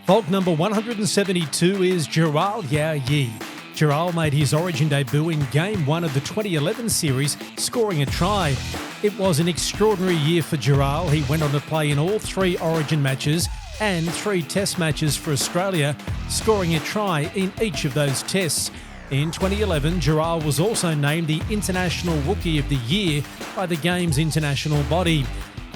Vault number 172 is Jharal Yow Yeh. Jharal made his Origin debut in Game 1 of the 2011 series, scoring a try. It was an extraordinary year for Jharal. He went on to play in all 3 Origin matches and 3 Test matches for Australia, scoring a try in each of those tests. In 2011, Jharal was also named the International Rookie of the Year by the Game's international body.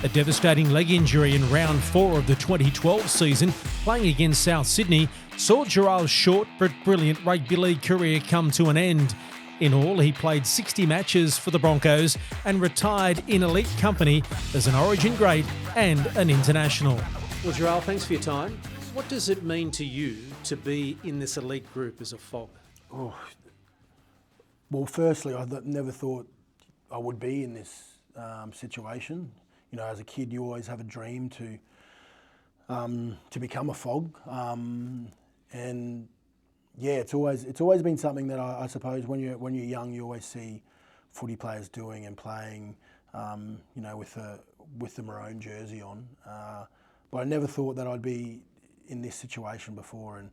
A devastating leg injury in round 4 of the 2012 season, playing against South Sydney, saw Jharal's short but brilliant rugby league career come to an end. In all, he played 60 matches for the Broncos and retired in elite company as an Origin great and an international. Well, Jharal, thanks for your time. What does it mean to you to be in this elite group as a FOG? Oh, well, firstly, I never thought I would be in this situation. You know, as a kid, you always have a dream to become a FOG, and yeah, it's always been something that I suppose when you're young, you always see footy players doing and playing, you know, with the maroon jersey on. But I never thought that I'd be in this situation before, and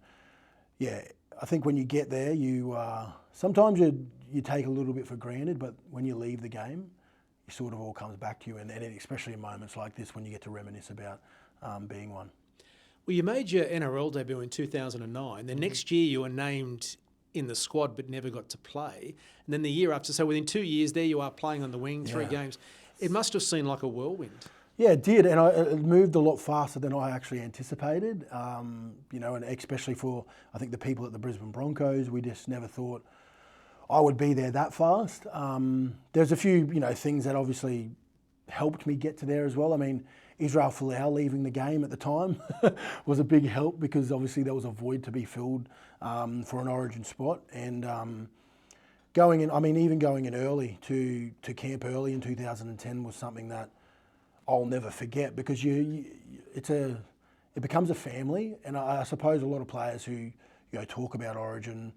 yeah, I think when you get there, you sometimes you take a little bit for granted, but when you leave the game, it sort of all comes back to you, and especially in moments like this when you get to reminisce about being one. Well, you made your NRL debut in 2009. The next year you were named in the squad but never got to play. And then the year after, so within 2 years there you are playing on the wing, 3 games. It must have seemed like a whirlwind. Yeah, it did, and it moved a lot faster than I actually anticipated. You know, and especially for, I think, the people at the Brisbane Broncos, we just never thought I would be there that fast. There's a few, you know, things that obviously helped me get to there as well. I mean, Israel Folau leaving the game at the time was a big help because obviously there was a void to be filled for an Origin spot. And going in, I mean, even going in early to camp early in 2010 was something that I'll never forget because it becomes a family. And I suppose a lot of players who, you know, talk about Origin,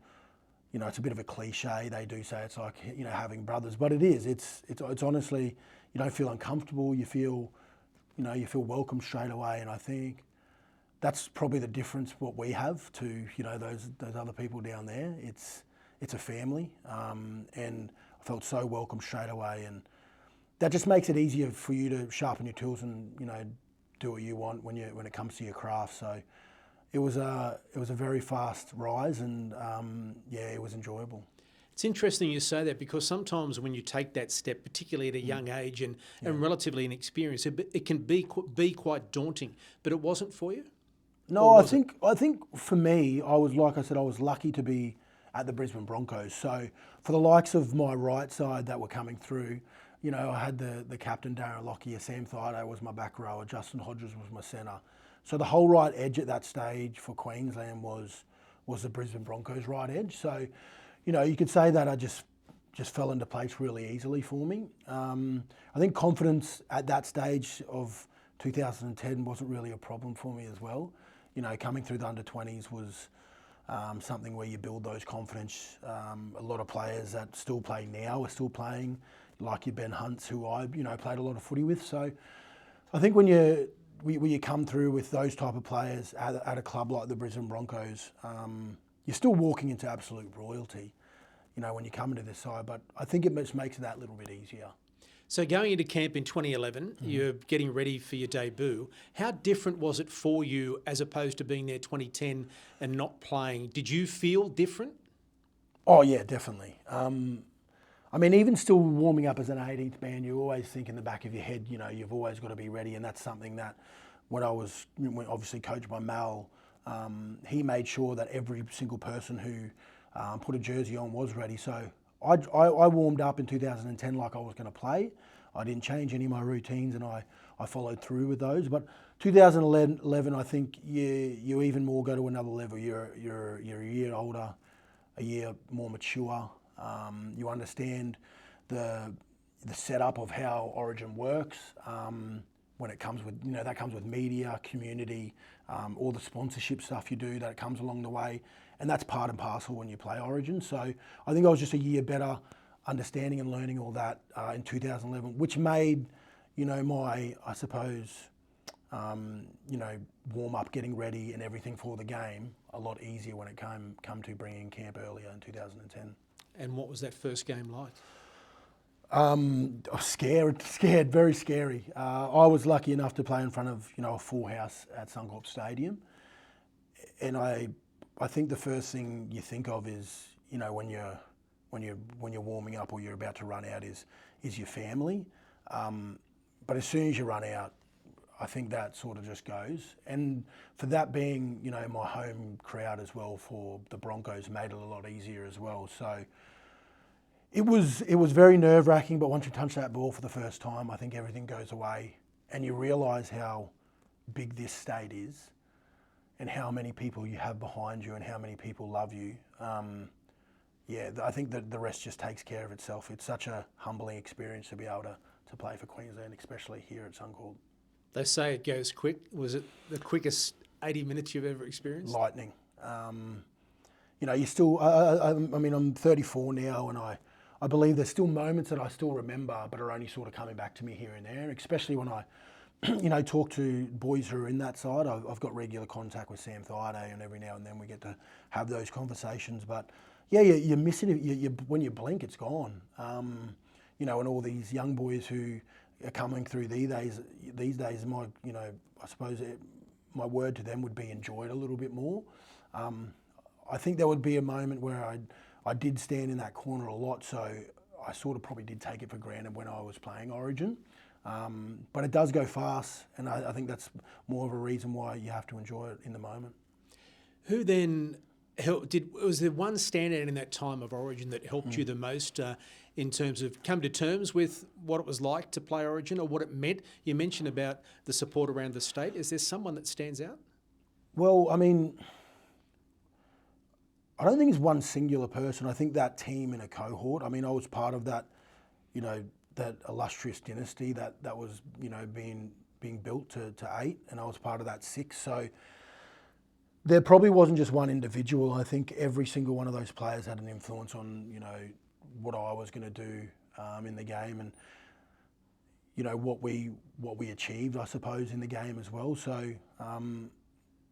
you know, it's a bit of a cliche. They do say it's like, you know, having brothers, but it is. It's honestly, you don't feel uncomfortable. You feel welcome straight away. And I think that's probably the difference what we have to, you know, those other people down there. It's a family, and I felt so welcome straight away, and that just makes it easier for you to sharpen your tools and, you know, do what you want when it comes to your craft. So it was a very fast rise, and yeah, it was enjoyable. It's interesting you say that because sometimes when you take that step, particularly at a young age and relatively inexperienced, it can be quite daunting. But it wasn't for you? No, I think for me, I was, like I said, I was lucky to be at the Brisbane Broncos. So for the likes of my right side that were coming through, you know, I had the captain Darren Lockyer, Sam Thaiday was my back rower, Justin Hodges was my centre. So the whole right edge at that stage for Queensland was the Brisbane Broncos right edge. So, you know, you could say that I just fell into place really easily for me. I think confidence at that stage of 2010 wasn't really a problem for me as well. You know, coming through the under-20s was something where you build those confidence. A lot of players that still play now are still playing, like your Ben Hunts, who I, you know, played a lot of footy with. So I think when you come through with those type of players at a club like the Brisbane Broncos, you're still walking into absolute royalty, you know, when you come into this side. But I think it just makes it that little bit easier. So going into camp in 2011, you're getting ready for your debut. How different was it for you as opposed to being there 2010 and not playing? Did you feel different? Oh, yeah, definitely. I mean, even still warming up as an 18th man, you always think in the back of your head, you know, you've always got to be ready. And that's something that when obviously coached by Mal, he made sure that every single person who put a jersey on was ready. So I warmed up in 2010 like I was going to play. I didn't change any of my routines, and I followed through with those. But 2011, I think you even more go to another level. You're a year older, a year more mature. You understand the setup of how Origin works. When it comes with, you know, that comes with media, community, all the sponsorship stuff you do that comes along the way. And that's part and parcel when you play Origin. So I think I was just a year better understanding and learning all that in 2011, which made, you know, my, I suppose, warm up, getting ready and everything for the game a lot easier when it come to bringing camp earlier in 2010. And what was that first game like? Scared, very scary. I was lucky enough to play in front of a full house at Suncorp Stadium, and I think the first thing you think of is when you're warming up or you're about to run out is your family, but as soon as you run out, I think that sort of just goes. And for that being my home crowd as well for the Broncos made it a lot easier as well. So. It was very nerve-wracking, but once you touch that ball for the first time, I think everything goes away and you realise how big this state is and how many people you have behind you and how many people love you. I think that the rest just takes care of itself. It's such a humbling experience to be able to play for Queensland, especially here at Suncorp. They say it goes quick. Was it the quickest 80 minutes you've ever experienced? Lightning. You still, I'm 34 now and I believe there's still moments that I still remember, but are only sort of coming back to me here and there, especially when I, talk to boys who are in that side. I've got regular contact with Sam Thaiday, and every now and then we get to have those conversations. But yeah, you're missing it. When you blink, it's gone. And all these young boys who are coming through these days, I suppose my word to them would be enjoy it a little bit more. I think there would be a moment where I did stand in that corner a lot, so I sort of probably did take it for granted when I was playing Origin. But it does go fast, and I think that's more of a reason why you have to enjoy it in the moment. Who then was there one standout in that time of Origin that helped you the most in terms of come to terms with what it was like to play Origin or what it meant? You mentioned about the support around the state. Is there someone that stands out? Well, I don't think it's one singular person. I think that team in a cohort. I was part of that, that illustrious dynasty that was, being built to 8, and I was part of that 6. So there probably wasn't just one individual. I think every single one of those players had an influence on, what I was going to do in the game, and what we achieved, I suppose, in the game as well. So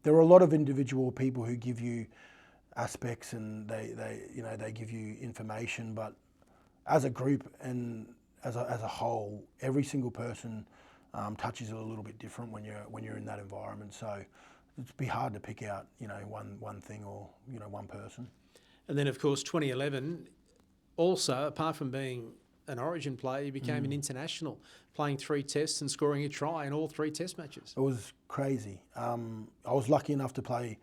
there are a lot of individual people who give you aspects and they give you information, but as a group and as a whole, every single person touches it a little bit different when you're in that environment. So it'd be hard to pick out one thing or one person. And then of course 2011, also apart from being an Origin player, you became an international, playing 3 tests and scoring a try in all 3 test matches. It was crazy. I was lucky enough to play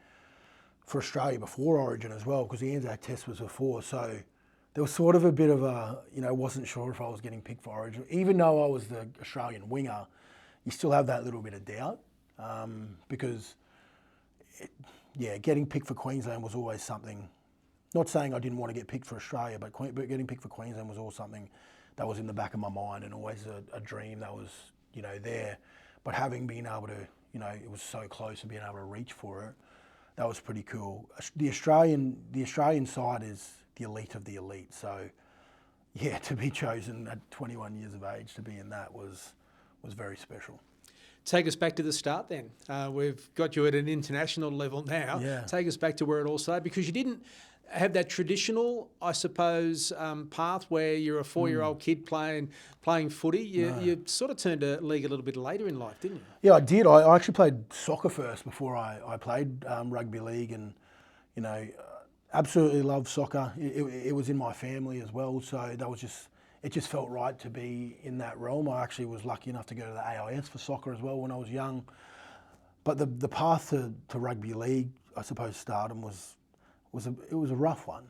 for Australia before Origin as well, because the Anzac Test was before, so there was sort of a bit of a, wasn't sure if I was getting picked for Origin. Even though I was the Australian winger, you still have that little bit of doubt, because, getting picked for Queensland was always something, not saying I didn't want to get picked for Australia, but getting picked for Queensland was always something that was in the back of my mind and always a dream that was, there. But having been able to, it was so close and being able to reach for it, that was pretty cool. The Australian side is the elite of the elite. So, to be chosen at 21 years of age to be in that was very special. Take us back to the start then. We've got you at an international level now. Yeah. Take us back to where it all started, because you didn't have that traditional, I suppose, path where you're a 4-year-old kid playing footy. You sort of turned a league a little bit later in life, didn't you? Yeah, I did. I actually played soccer first before I played rugby league, and absolutely loved soccer. It was in my family as well, so it just felt right to be in that realm. I actually was lucky enough to go to the AIS for soccer as well when I was young. But the path to rugby league, I suppose, stardom was a rough one,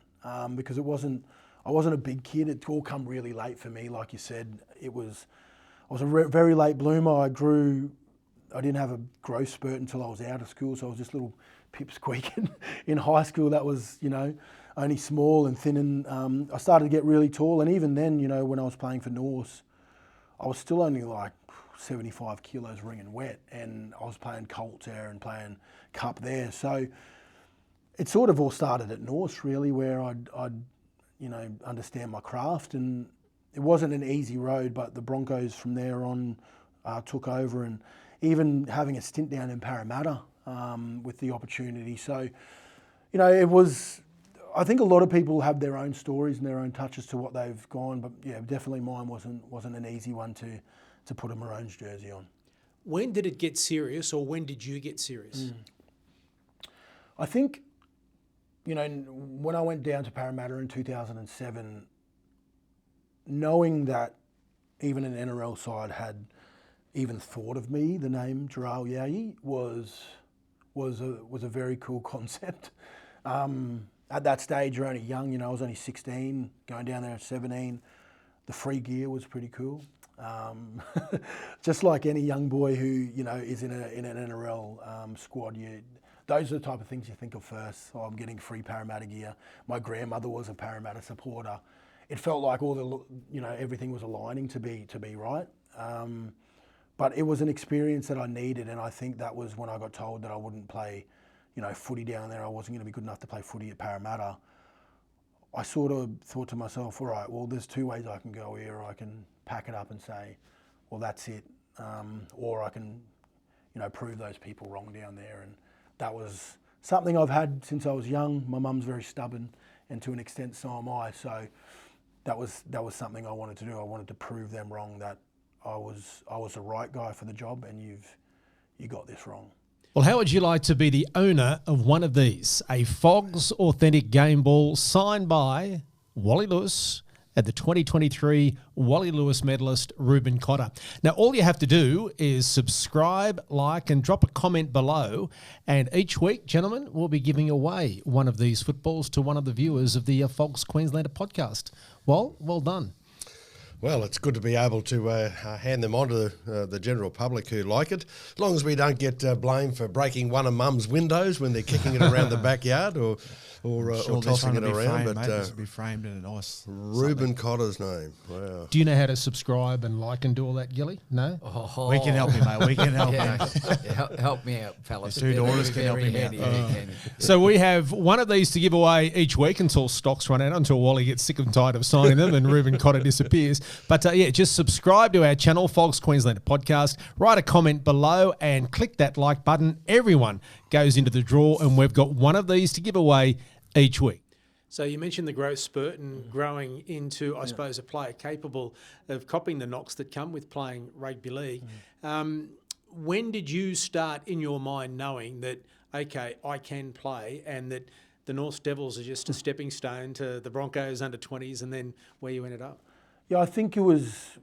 because I wasn't a big kid. It all come really late for me. Like you said, I was a very late bloomer. I didn't have a growth spurt until I was out of school, so I was just little pipsqueak in high school. That was, only small and thin, and I started to get really tall. And even then, when I was playing for Norse, I was still only like 75 kilos ringing wet, and I was playing Colts there and playing Cup there. So it sort of all started at Norse, really, where I'd understand my craft, and it wasn't an easy road, but the Broncos from there on took over, and even having a stint down in Parramatta with the opportunity. So, it was, I think a lot of people have their own stories and their own touches to what they've gone, but yeah, definitely mine wasn't an easy one to put a Maroons jersey on. When did it get serious, or when did you get serious? I think, when I went down to Parramatta in 2007, knowing that even an NRL side had even thought of me, the name Jharal Yow Yeh was a very cool concept. At that stage, you're only young, I was only 16, going down there at 17. The free gear was pretty cool. Just like any young boy who, is in an NRL squad, those are the type of things you think of first. Oh, I'm getting free Parramatta gear. My grandmother was a Parramatta supporter. It felt like everything was aligning to be right. But it was an experience that I needed, and I think that was when I got told that I wouldn't play, footy down there. I wasn't going to be good enough to play footy at Parramatta. I sort of thought to myself, all right, well, there's two ways I can go here. I can pack it up and say, well, that's it. Or I can, prove those people wrong down there. And that was something I've had since I was young. My mum's very stubborn, and to an extent, so am I. So that was something I wanted to do. I wanted to prove them wrong, that I was the right guy for the job, and you got this wrong. Well, how would you like to be the owner of one of these? A FOGS authentic game ball signed by Wally Lewis at the 2023 Wally Lewis medalist Reuben Cotter. Now, all you have to do is subscribe, like, and drop a comment below. And each week, gentlemen, we'll be giving away one of these footballs to one of the viewers of the FOGS Queenslander podcast. Well done. Well, it's good to be able to hand them on to the general public who like it, as long as we don't get blamed for breaking one of Mum's windows when they're kicking it around the backyard or tossing it around. But this will be framed in a nice Reuben Cotter's name. Wow. Do you know how to subscribe and like and do all that, Gilly? No? Oh. We can help you, mate. We can help you. Help me out, fellas. The two daughters can help you out. So we have one of these to give away each week until stocks run out, until Wally gets sick and tired of signing them and Reuben Cotter disappears. But just subscribe to our channel, FOGS Queenslander Podcast. Write a comment below and click that like button. Everyone goes into the draw, and we've got one of these to give away each week. So you mentioned the growth spurt and growing into, I suppose, a player capable of copying the knocks that come with playing rugby league. When did you start in your mind knowing that, okay, I can play, and that the North Devils are just a stepping stone to the Broncos under 20s and then where you ended up? Yeah, I think it was,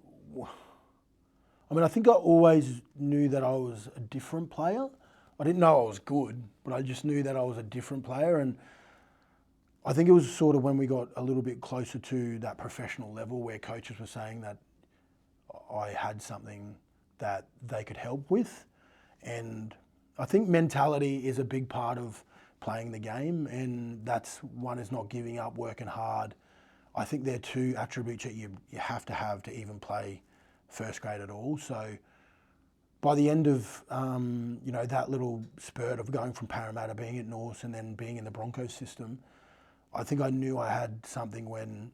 I think I always knew that I was a different player. I didn't know I was good, but I just knew that I was a different player. And I think it was sort of when we got a little bit closer to that professional level where coaches were saying that I had something that they could help with. And I think mentality is a big part of playing the game, and that's one is not giving up, working hard. I think they're two attributes that you have to even play first grade at all. So by the end of that little spurt of going from Parramatta, being at North, and then being in the Broncos system, I think I knew I had something when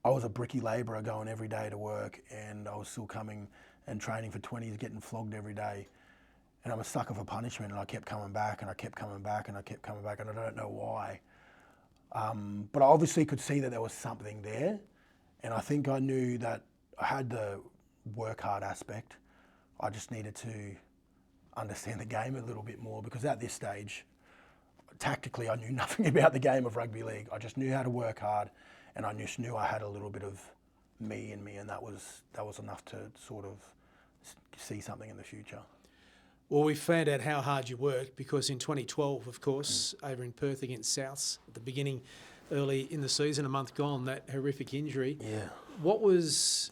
I was a bricky labourer going every day to work, and I was still coming and training for 20s, getting flogged every day. And I'm a sucker for punishment, and I kept coming back, and I kept coming back, and I kept coming back, and I don't know why. But I obviously could see that there was something there, and I think I knew that I had the work hard aspect. I just needed to understand the game a little bit more, because at this stage, tactically, I knew nothing about the game of rugby league. I just knew how to work hard, and I just knew I had a little bit of me in me, and that was enough to sort of see something in the future. Well, we found out how hard you worked because in 2012, of course, over in Perth against Souths, at the beginning, early in the season, a month gone, that horrific injury. Yeah. What was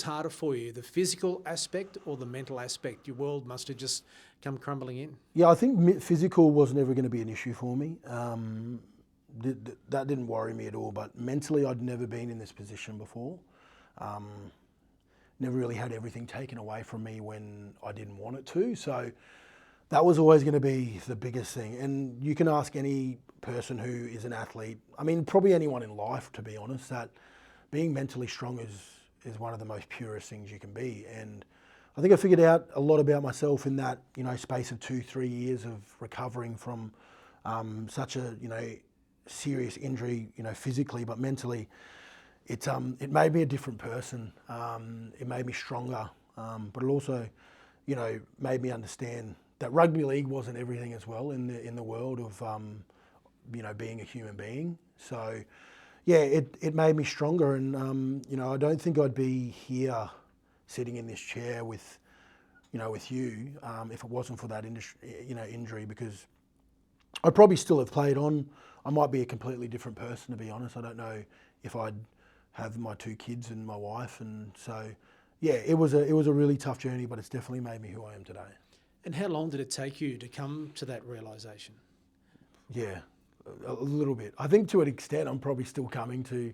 harder for you, the physical aspect or the mental aspect? Your world must have just come crumbling in. Yeah, I think physical was never going to be an issue for me. That didn't worry me at all, but mentally I'd never been in this position before. Never really had everything taken away from me when I didn't want it to. So that was always going to be the biggest thing. And you can ask any person who is an athlete, probably anyone in life, to be honest, that being mentally strong is one of the most purest things you can be. And I think I figured out a lot about myself in that, space of 2-3 years of recovering from such a, serious injury, physically, but mentally. It made me a different person. It made me stronger, but it also, made me understand that rugby league wasn't everything as well in the world of, being a human being. So, yeah, it made me stronger, and I don't think I'd be here sitting in this chair with you if it wasn't for that injury, because I'd probably still have played on. I might be a completely different person, to be honest. I don't know if I'd have my 2 kids and my wife, and so yeah, it was a really tough journey, but it's definitely made me who I am today. And how long did it take you to come to that realisation? Yeah, a little bit. I think to an extent I'm probably still coming to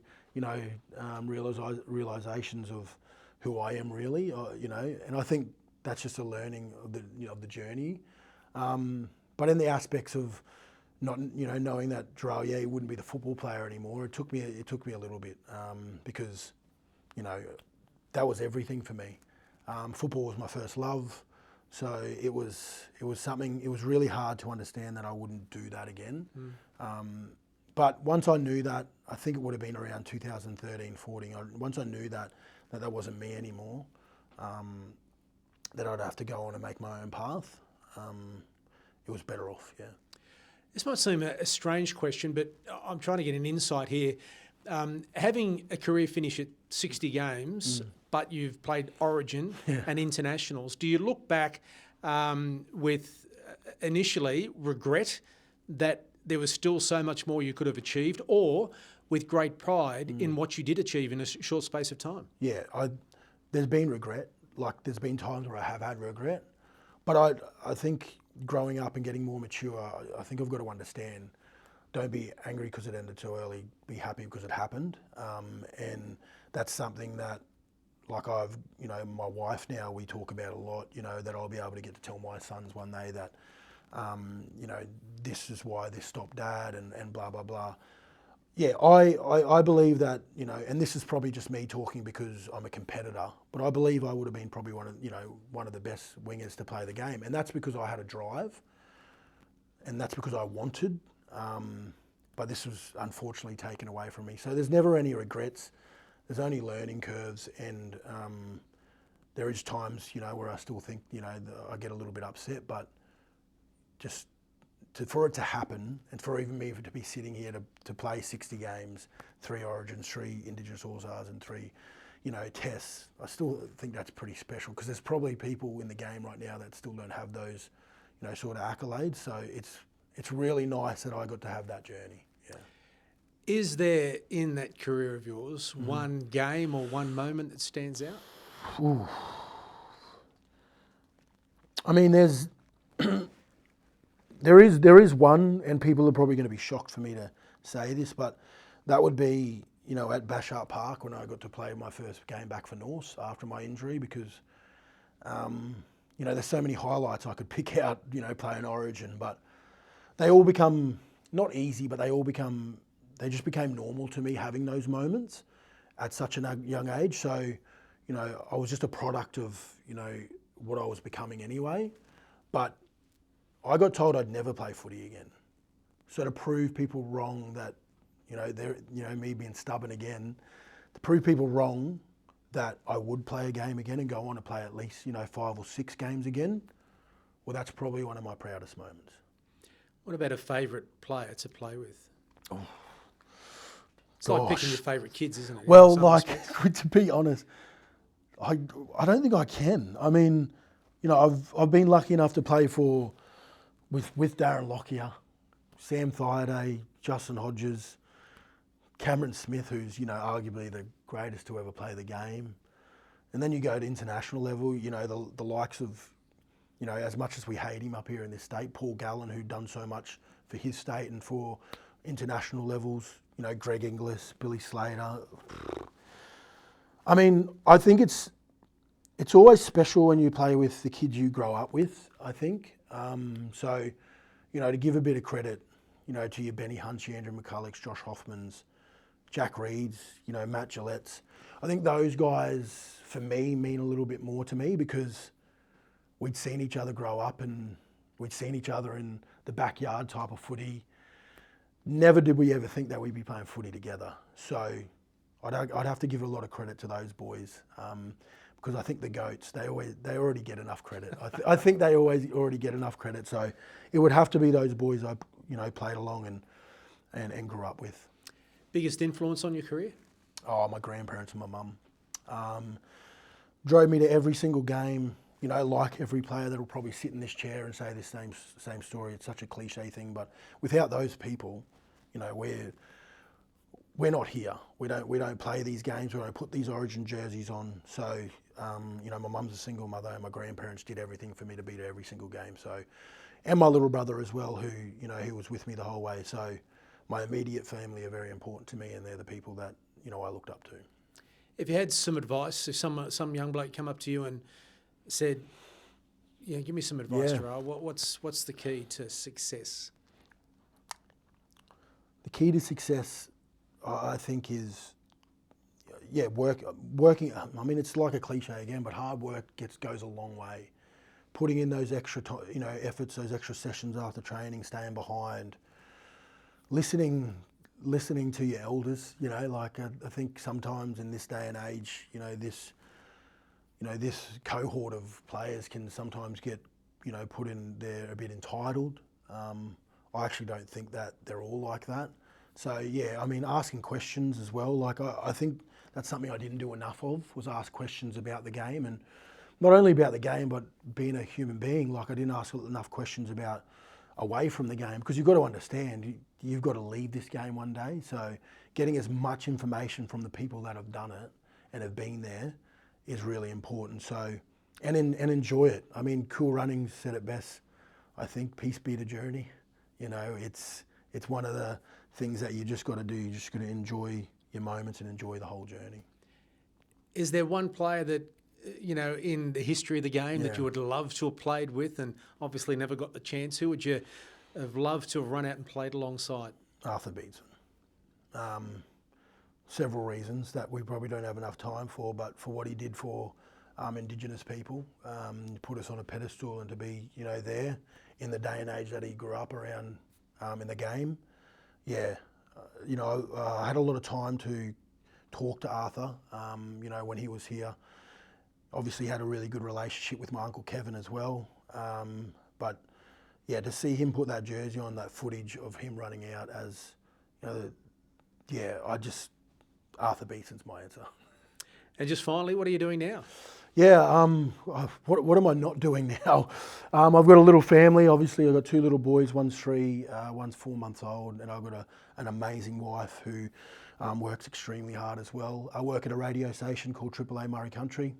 realizations of who I am really, and I think that's just a learning of the journey. But in the aspects of not knowing that Jharal Yow Yeh wouldn't be the football player anymore, it took me a little bit, because that was everything for me. Football was my first love, so it was something. It was really hard to understand that I wouldn't do that again. But once I knew that, I think it would have been around 2013-14. Once I knew that wasn't me anymore, that I'd have to go on and make my own path. It was better off, yeah. This might seem a strange question, but I'm trying to get an insight here. Having a career finish at 60 games, but you've played Origin and internationals, do you look back with initially regret that there was still so much more you could have achieved, or with great pride in what you did achieve in a short space of time? Yeah, there's been regret. Like, there's been times where I have had regret, but I think growing up and getting more mature, I think I've got to understand, don't be angry because it ended too early, be happy because it happened. And that's something that, like my wife now, we talk about a lot, that I'll be able to get to tell my sons one day that, this is why this stopped Dad and blah, blah, blah. Yeah, I believe that, and this is probably just me talking because I'm a competitor, but I believe I would have been probably one of the best wingers to play the game. And that's because I had a drive, and that's because I wanted, but this was unfortunately taken away from me. So there's never any regrets. There's only learning curves, and there is times, where I still think, I get a little bit upset, but just for it to happen, and for even me to be sitting here to play 60 games, 3 Origins, 3 Indigenous All-Stars, and 3, tests, I still think that's pretty special, because there's probably people in the game right now that still don't have those, sort of accolades. So it's really nice that I got to have that journey. Yeah. Is there in that career of yours one game or one moment that stands out? Ooh. I mean, there is one, and people are probably going to be shocked for me to say this, but that would be, at Bashart Park when I got to play my first game back for Norse after my injury, because, there's so many highlights I could pick out, playing Origin, but they all become, not easy, but they just became normal to me having those moments at such a young age. So, I was just a product of, what I was becoming anyway, but I got told I'd never play footy again. So to prove people wrong that, me being stubborn again, to prove people wrong that I would play a game again and go on to play at least, 5 or 6 games again, well, that's probably one of my proudest moments. What about a favourite player to play with? Oh, it's like picking your favourite kids, isn't it? Well, to be honest, I don't think I can. I mean, I've been lucky enough to play with Darren Lockyer, Sam Thaiday, Justin Hodges, Cameron Smith, who's, arguably the greatest to ever play the game. And then you go to international level, the likes of, as much as we hate him up here in this state, Paul Gallen, who'd done so much for his state and for international levels, Greg Inglis, Billy Slater. I mean, I think it's always special when you play with the kids you grow up with, I think. So, to give a bit of credit, to your Benny Hunts, your Andrew McCullochs, Josh Hoffmans, Jack Reeds, you know, Matt Gillette's. I think those guys, for me, mean a little bit more to me because we'd seen each other grow up and we'd seen each other in the backyard type of footy. Never did we ever think that we'd be playing footy together. So I'd have to give a lot of credit to those boys because I think the GOATs, they already get enough credit. I think they already get enough credit. So it would have to be those boys I played along and grew up with. Biggest influence on your career? Oh, my grandparents and my mum. Drove me to every single game. You know, like every player that'll probably sit in this chair and say this same story. It's such a cliche thing, but without those people, you know, we're not here. We don't play these games. We don't put these Origin jerseys on. So, you know, my mum's a single mother, and my grandparents did everything for me to be to every single game. So, and my little brother as well, who, you know, he was with me the whole way. So, my immediate family are very important to me, and they're the people that, you know, I looked up to. If you had some advice, if some young bloke come up to you and said, "Yeah, give me some advice, Jharal. What's the key to success?" The key to success, I think, is working. I mean, it's like a cliche again, but hard work goes a long way. Putting in those extra efforts, those extra sessions after training, staying behind, listening to your elders. You know, like I think sometimes in this day and age, this cohort of players can sometimes get, you know, put in there a bit entitled. I actually don't think that they're all like that. So yeah, I mean, asking questions as well. Like I think that's something I didn't do enough of, was ask questions about the game, and not only about the game, but being a human being. Like I didn't ask enough questions about away from the game, because you've got to understand, you've got to leave this game one day. So getting as much information from the people that have done it and have been there is really important. So, and enjoy it. I mean, Cool Runnings said it best. I think peace be the journey. You know, it's one of the things that you just got to do. You just got to enjoy your moments and enjoy the whole journey. Is there one player that, you know, in the history of the game that you would love to have played with and obviously never got the chance? Who would you have loved to have run out and played alongside? Arthur Beetson. Several reasons that we probably don't have enough time for, but for what he did for Indigenous people, put us on a pedestal, and to be, you know, there in the day and age that he grew up around in the game. Yeah, you know, I had a lot of time to talk to Arthur, you know, when he was here. Obviously had a really good relationship with my Uncle Kevin as well. But yeah, to see him put that jersey on, that footage of him running out as, you know, Arthur Beetson's my answer. And just finally, what are you doing now? Yeah, what am I not doing now? I've got a little family. Obviously, I've got two little boys. One's 3, one's 4 months old, and I've got an amazing wife who works extremely hard as well. I work at a radio station called AAA Murray Country,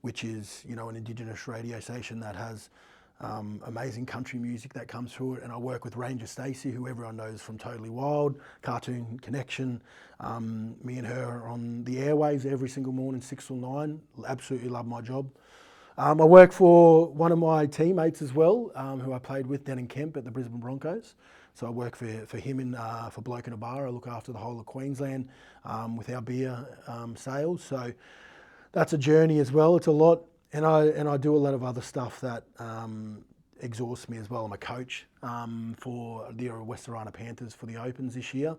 which is, you know, an Indigenous radio station that has amazing country music that comes through it. And I work with Ranger Stacey, who everyone knows from Totally Wild, Cartoon Connection. Me and her are on the airwaves every single morning, 6 till 9. Absolutely love my job. I work for one of my teammates as well, who I played with down in Kemp at the Brisbane Broncos. So I work for him for Bloke in a Bar. I look after the whole of Queensland with our beer sales. So that's a journey as well. It's a lot. And I do a lot of other stuff that exhausts me as well. I'm a coach for the Westarana Panthers for the Opens this year.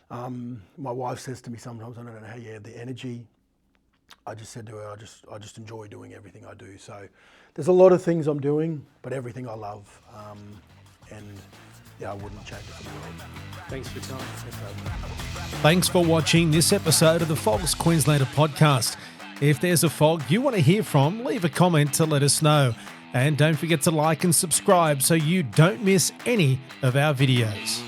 My wife says to me sometimes, I don't know how you have the energy. I just said to her, I just enjoy doing everything I do. So there's a lot of things I'm doing, but everything I love. And yeah, I wouldn't change it for the world. Thanks for your time. Thanks for watching this episode of the FOGS Queenslander Podcast. If there's a FOG you want to hear from, leave a comment to let us know. And don't forget to like and subscribe so you don't miss any of our videos.